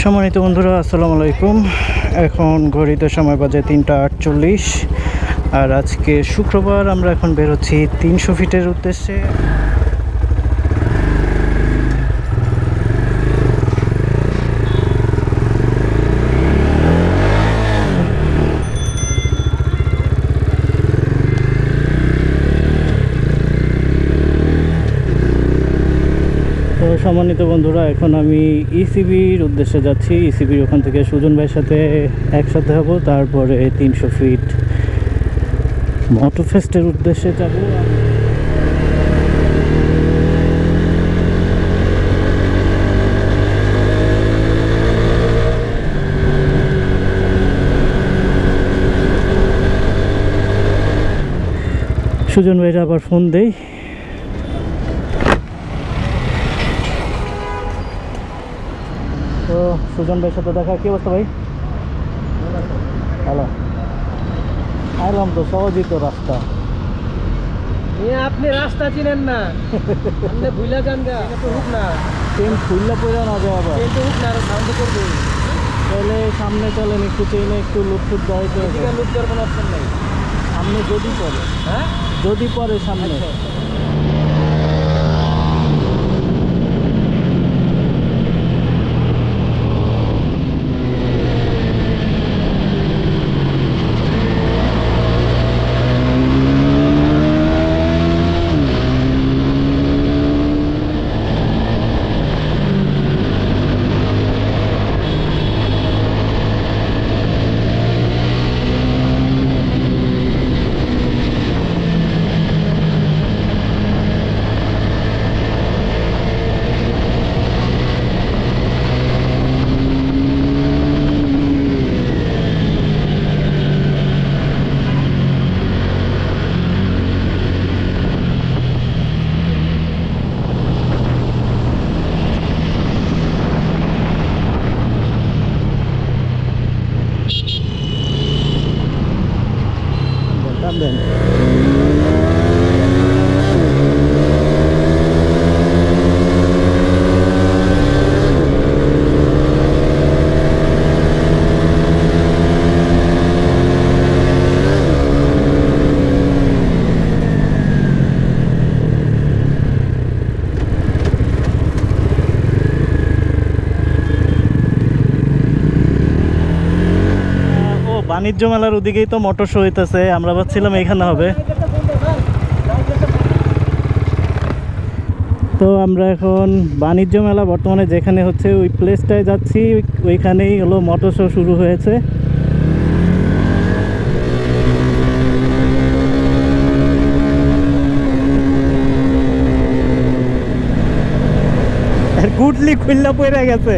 সম্মানিত বন্ধুরা, আসসালামু আলাইকুম। এখন ঘড়িতে সময় বাজে 3:48 আর আজকে শুক্রবার। আমরা এখন বেরোচ্ছি 300 ফিটের উদ্দেশ্যে। তো সম্মানিত বন্ধুরা, এখন আমি ইসিবির উদ্দেশ্যে যাচ্ছি। ইসিবির ওখান থেকে সুজন ভাইয়ের সাথে একসাথে হব, তারপরে 300 ফিট মোটর ফেস্টের উদ্দেশ্যে যাব। সুজন ভাইরা আবার ফোন দেই। তো সুজন ভাইয়ের সাথে দেখা। কি অবস্থা ভাই? হ্যালো, আইলাম তো, সহজই তো রাস্তা। আপনি রাস্তা চিনেন না, আপনি ভুলে যান গা। এটা তো হুক না, ট্রেন খুললে পড়ে না যায় আবার। এটা হুক না, আর সাউন্ড করবে। তাহলে সামনে চলেন, একটু চেইনে একটু লুটফুট দেওয়াই তো। এদিকে লুট দেওয়ার কোনো অপশন নাই। সামনে যদি পড়ে, হ্যাঁ যদি পড়ে সামনে। দেন বাণিজ্য মেলার ওদিকেই তো মোটর শো হইতেছে। আমরা ভাবছিলাম এখানে হবে। তো আমরা এখন বাণিজ্য মেলা বর্তমানে যেখানে হচ্ছে ওই প্লেসটায় যাচ্ছি। ওইখানেই হলো মোটর শো শুরু হয়েছে। গুটলি খুললা পড়ে গেছে।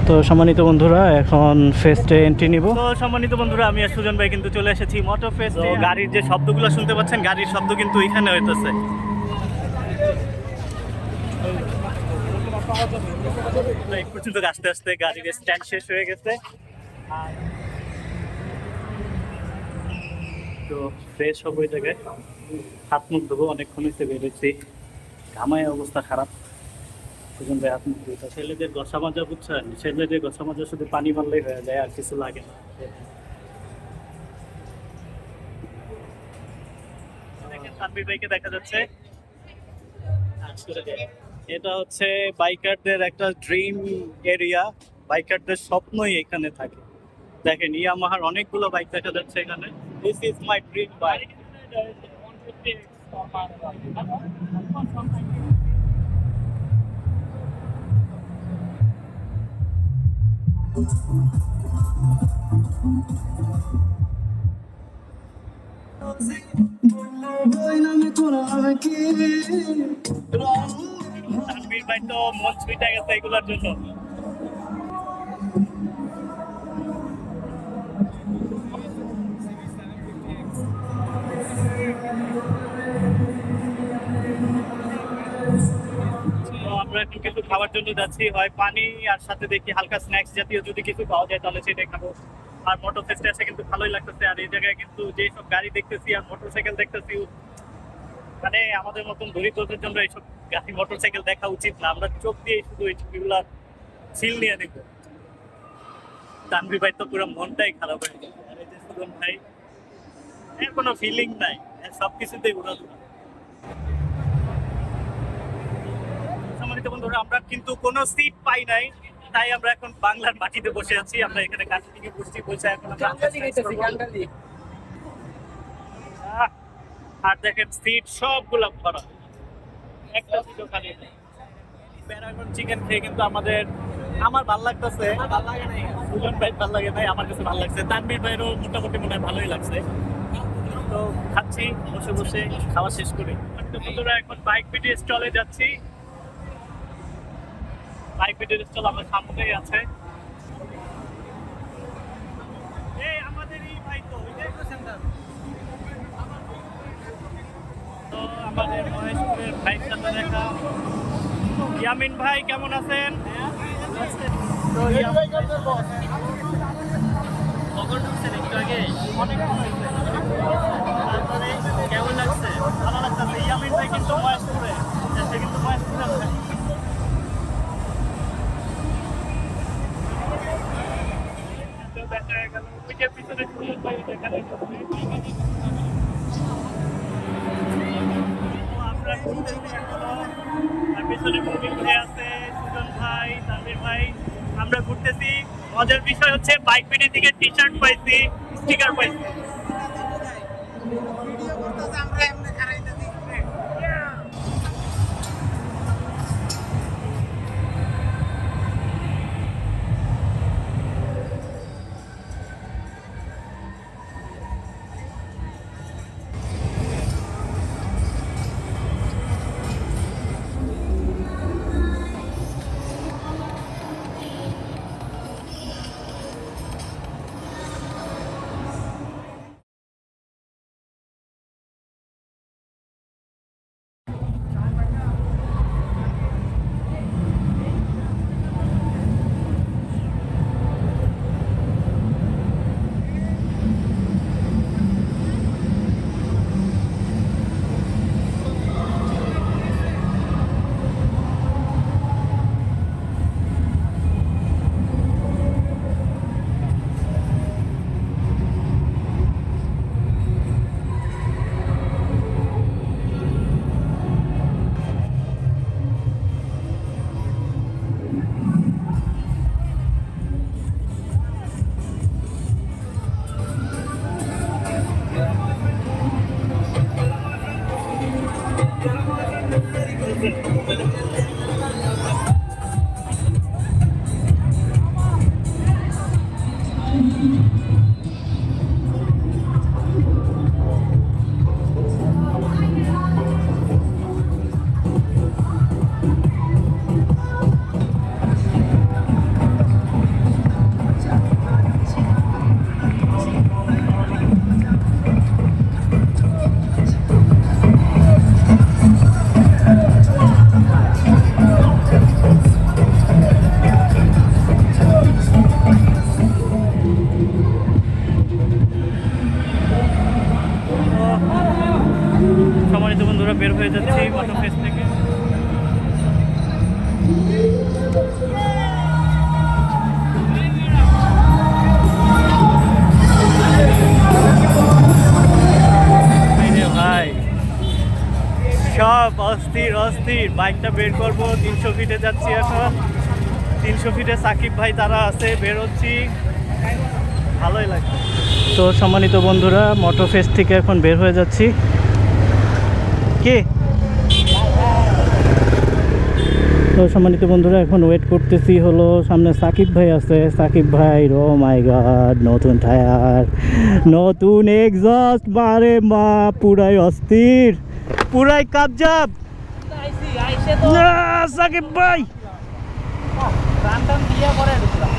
তো সম্মানিত বন্ধুরা, এখন ফেস্টে এন্ট্রি নিব। তো সম্মানিত বন্ধুরা, আমি আর সুজন ভাই কিন্তু চলে এসেছি মোটর ফেস্টে। গাড়ির যে শব্দগুলো শুনতে পাচ্ছেন, গাড়ির শব্দ কিন্তু এখানে হইতেছে। এই পর্যন্ত আস্তে আস্তে গাড়ির স্ট্যান্ড শেষ হয়ে গেছে। তো ফ্রেশ হবো ওই জায়গায়, হাত মুখ ধোবো। অনেকক্ষণ হয়েছে বেরোচ্ছি, ঘামায় অবস্থা খারাপ। সুজন ভাই হাত মুখ ধুইতে। ছেলেদের গসা মাজা, বুঝছেন? ছেলেদের গসা মাজা শুধু পানি মারলেই হয়ে যায়, আর কিছু লাগে না। সাব্বির ভাইকে দেখা যাচ্ছে। এটা হচ্ছে বাইকারদের একটা ড্রিম এরিয়া। বাইকারদের স্বপ্নই এখানে থাকে। দেখেন, ইয়ামাহার অনেকগুলো বাইক দেখা যাচ্ছে এখানে। This is my dream bike. Tanvir ভাই তো মন ছুঁইটা গেছে এগুলোর জন্য। তো আমরা এখন কিছু খাবার জন্য যাচ্ছি, হয় পানি আর সাথে দেখি হালকা স্ন্যাক্স জাতীয় যদি কিছু পাওয়া যায় তাহলে সেটাই খাবো। আর মোটর ফেস্টে এসে কিন্তু ভালোই লাগতেছে। আর এই জায়গায় কিন্তু যেসব গাড়ি দেখতেছি আর মোটরসাইকেল দেখতেছি, মানে আমাদের মতন দরিদ্রদের জন্য এইসব গাড়ি মোটরসাইকেল দেখা উচিত না। আমরা চোখ দিয়ে শুধু এই ছবিগুলা ফিল নিয়ে নিব। তানভীর ভাই তো পুরো মনটাই খারাপ হয়ে গেছে। আর এই যে সুজন ভাই, এর কোনো ফিলিং নাই, এর সবকিছুতেই উড়াধুরা। সম্মানিত বন্ধুরা, আমরা কিন্তু কোনো সিট পাই নাই, তাই আমরা এখন বাংলার মাটিতে বসে আছি। আমরা এখানে কাছে থেকে বসছি, বসে এখন আমরা আর দেখেন সিট সবগুলো ভরা, একটা সিটও খালি নেই। প্যারাগন চিকেন খেয়ে কিন্তু আমার ভালো লাগতেছে। সুজন ভাই ভালো লাগে নাই, আমার কাছে ভালো লাগছে। তানভীর ভাইয়েরও মোটামুটি মনে হয় ভালোই লাগছে। তো খাচ্ছি বসে বসে, খাওয়া শেষ করে। তো বন্ধুরা এখন বাইক পিটি স্টলে যাচ্ছি। বাইক পিটির স্টল আমার সামনেই আছে। এই আমাদেরই ভাই তো, তো আমাদের মহেশপুরের ভাইয়ের সাথে দেখা। ইয়ামিন ভাই কেমন আছেন? তো কখন ঢুকছেন? একটু আগে। অনেক তারপরে কেমন লাগছে? ভালো লাগতেছে। ইয়ামিন ভাই কিন্তু মহেশপুরে, সে কিন্তু মহেশপুরে ভাই। দেখা গেল ওই যে পিছনে সুজন ভাই দেখা যাচ্ছে। আমরা ঘুরতেছি এখনো, আর পিছনে মুভিং ভাই আছে, সুজন ভাই, তানভীর ভাই। আমরা ঘুরতেছি। মজার বিষয় হচ্ছে বাইক পিটি থেকে টি শার্ট পাইছি, স্টিকার পাইছি। সম্মানিত বন্ধুরা, বের হয়ে যাচ্ছি মোটর ফেস্ট থেকে। ভাই সব অস্থির অস্থির। বাইকটা বের করবো, 300 ফিটে যাচ্ছি এখন। 300 ফিটে সাকিব ভাই তারা আছে, বেরোচ্ছি, ভালোই লাগছে। তো সম্মানিত বন্ধুরা, মোটর ফেস্ট থেকে এখন বের হয়ে যাচ্ছি। কি তো সম্মানিত বন্ধুরা, এখন ওয়েট করতেছি হলো সামনে সাকিব ভাই আছে। সাকিব ভাই, ও মাই গড, নতুন টায়ার, নতুন এক্সস্ট, মারে মা, পুরাই অস্থির, পুরাই কাবজাব। আইসি আইসে তো সাকিব ভাই রান টান দিয়ে পরে ঢুকলাম